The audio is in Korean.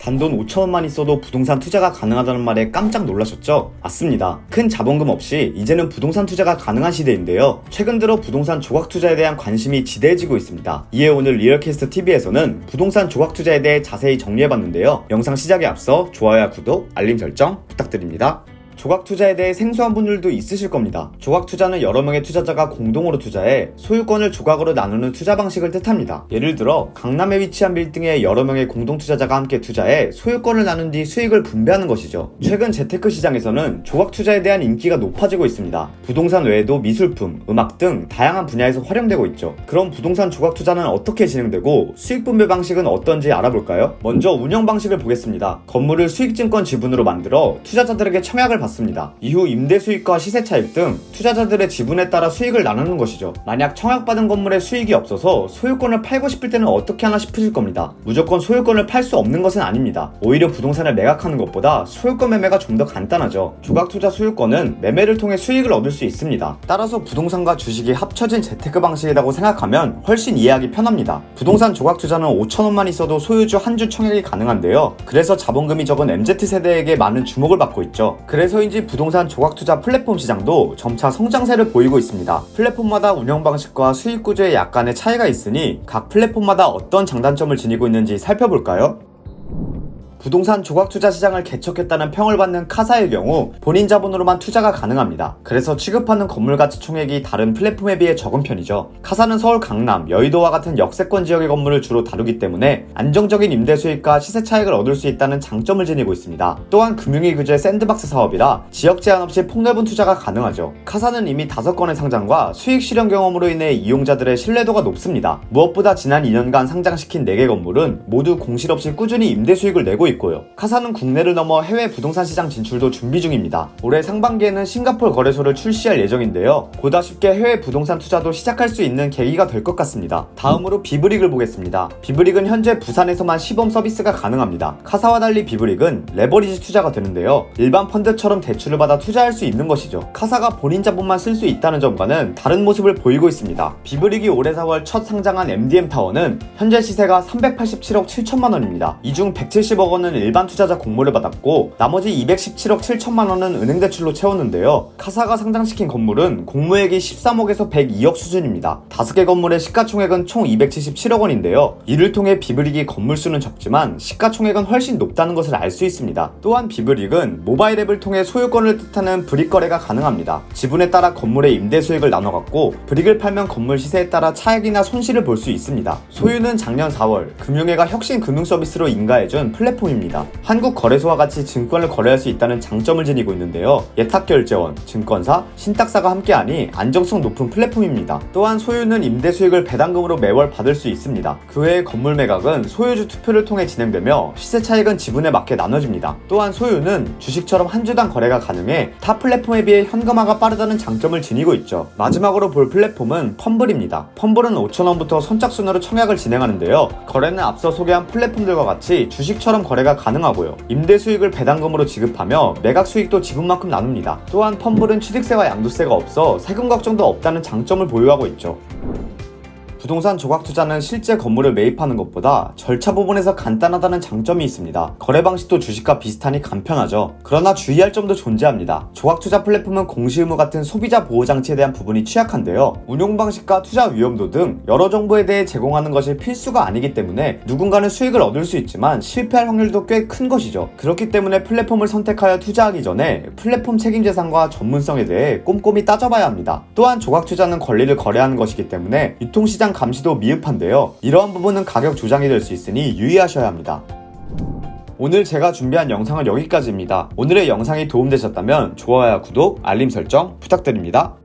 단돈 5천원만 있어도 부동산 투자가 가능하다는 말에 깜짝 놀라셨죠? 맞습니다. 큰 자본금 없이 이제는 부동산 투자가 가능한 시대인데요. 최근 들어 부동산 조각 투자에 대한 관심이 지대해지고 있습니다. 이에 오늘 리얼캐스트 TV에서는 부동산 조각 투자에 대해 자세히 정리해봤는데요. 영상 시작에 앞서 좋아요와 구독, 알림 설정 부탁드립니다. 조각 투자에 대해 생소한 분들도 있으실 겁니다. 조각 투자는 여러 명의 투자자가 공동으로 투자해 소유권을 조각으로 나누는 투자 방식을 뜻합니다. 예를 들어 강남에 위치한 빌딩에 여러 명의 공동 투자자가 함께 투자해 소유권을 나눈 뒤 수익을 분배하는 것이죠. 최근 재테크 시장에서는 조각 투자에 대한 인기가 높아지고 있습니다. 부동산 외에도 미술품, 음악 등 다양한 분야에서 활용되고 있죠. 그럼 부동산 조각 투자는 어떻게 진행되고 수익 분배 방식은 어떤지 알아볼까요? 먼저 운영 방식을 보겠습니다. 건물을 수익증권 지분으로 만들어 투자자들에게 청약을 받습니다. 이후 임대 수익과 시세 차익 등 투자자들의 지분에 따라 수익을 나누는 것이죠. 만약 청약받은 건물에 수익이 없어서 소유권을 팔고 싶을 때는 어떻게 하나 싶으실 겁니다. 무조건 소유권을 팔 수 없는 것은 아닙니다. 오히려 부동산을 매각하는 것보다 소유권 매매가 좀 더 간단하죠. 조각 투자 소유권은 매매를 통해 수익을 얻을 수 있습니다. 따라서 부동산과 주식이 합쳐진 재테크 방식이라고 생각하면 훨씬 이해하기 편합니다. 부동산 조각 투자는 5천원만 있어도 소유주 한 주 청약이 가능한데요. 그래서 자본금이 적은 MZ세대에게 많은 주목을 받고 있죠. 그래서인지 부동산 조각 투자 플랫폼 시장도 점차 성장세를 보이고 있습니다. 플랫폼마다 운영 방식과 수익 구조에 약간의 차이가 있으니 각 플랫폼마다 어떤 장단점을 지니고 있는지 살펴볼까요? 부동산 조각 투자 시장을 개척했다는 평을 받는 카사의 경우 본인 자본으로만 투자가 가능합니다. 그래서 취급하는 건물 가치 총액이 다른 플랫폼에 비해 적은 편이죠. 카사는 서울 강남, 여의도와 같은 역세권 지역의 건물을 주로 다루기 때문에 안정적인 임대 수익과 시세 차익을 얻을 수 있다는 장점을 지니고 있습니다. 또한 금융위 규제 샌드박스 사업이라 지역 제한 없이 폭넓은 투자가 가능하죠. 카사는 이미 5건의 상장과 수익 실현 경험으로 인해 이용자들의 신뢰도가 높습니다. 무엇보다 지난 2년간 상장시킨 4개 건물은 모두 공실 없이 꾸준히 임대 수익을 내고 있고요. 카사는 국내를 넘어 해외 부동산 시장 진출도 준비 중입니다. 올해 상반기에는 싱가포르 거래소를 출시할 예정인데요. 보다 쉽게 해외 부동산 투자도 시작할 수 있는 계기가 될 것 같습니다. 다음으로 비브릭을 보겠습니다. 비브릭은 현재 부산에서만 시범 서비스가 가능합니다. 카사와 달리 비브릭은 레버리지 투자가 되는데요. 일반 펀드처럼 대출을 받아 투자할 수 있는 것이죠. 카사가 본인 자본만 쓸 수 있다는 점과는 다른 모습을 보이고 있습니다. 비브릭이 올해 4월 첫 상장한 MDM타워는 현재 시세가 387억 7천만 원입니다. 이 중 170억 원은 일반 투자자 공모를 받았고 나머지 217억 7천만 원은 은행 대출로 채웠는데요. 카사가 상장시킨 건물은 공모액이 13억에서 102억 수준입니다. 5개 건물의 시가총액은 총 277억 원인데요. 이를 통해 비브릭이 건물 수는 적지만 시가총액은 훨씬 높다는 것을 알 수 있습니다. 또한 비브릭은 모바일 앱을 통해 소유권을 뜻하는 브릭 거래가 가능합니다. 지분에 따라 건물의 임대 수익을 나눠갖고 브릭을 팔면 건물 시세에 따라 차익이나 손실을 볼 수 있습니다. 소유는 작년 4월 금융회가 혁신 금융 서비스로 인가해준 플랫폼입니다. 한국거래소와 같이 증권을 거래할 수 있다는 장점을 지니고 있는데요. 예탁결제원, 증권사, 신탁사가 함께하니 안정성 높은 플랫폼입니다. 또한 소유는 임대 수익을 배당금으로 매월 받을 수 있습니다. 그 외에 건물 매각은 소유주 투표를 통해 진행되며 시세 차익은 지분에 맞게 나눠집니다. 또한 소유는 주식처럼 한 주당 거래가 가능해 타 플랫폼에 비해 현금화가 빠르다는 장점을 지니고 있죠. 마지막으로 볼 플랫폼은 펌블입니다. 펌블은 5천원부터 선착순으로 청약을 진행하는데요. 거래는 앞서 소개한 플랫폼들과 같이 주식처럼 거래가 가능하고요. 임대 수익을 배당금으로 지급하며 매각 수익도 지분만큼 나눕니다. 또한 펌블은 취득세와 양도세가 없어 세금 걱정도 없다는 장점을 보유하고 있죠. 부동산 조각 투자는 실제 건물을 매입하는 것보다 절차 부분에서 간단하다는 장점이 있습니다. 거래 방식도 주식과 비슷하니 간편하죠. 그러나 주의할 점도 존재합니다. 조각 투자 플랫폼은 공시 의무 같은 소비자 보호 장치에 대한 부분이 취약한데요. 운용 방식과 투자 위험도 등 여러 정보에 대해 제공하는 것이 필수가 아니기 때문에 누군가는 수익을 얻을 수 있지만 실패할 확률도 꽤 큰 것이죠. 그렇기 때문에 플랫폼을 선택하여 투자하기 전에 플랫폼 책임 재산과 전문성에 대해 꼼꼼히 따져봐야 합니다. 또한 조각 투자는 권리를 거래하는 것이기 때문에 유통시장 감시도 미흡한데요. 이러한 부분은 가격 조장이 될 수 있으니 유의하셔야 합니다. 오늘 제가 준비한 영상은 여기까지입니다. 오늘의 영상이 도움되셨다면 좋아요와 구독, 알림 설정 부탁드립니다.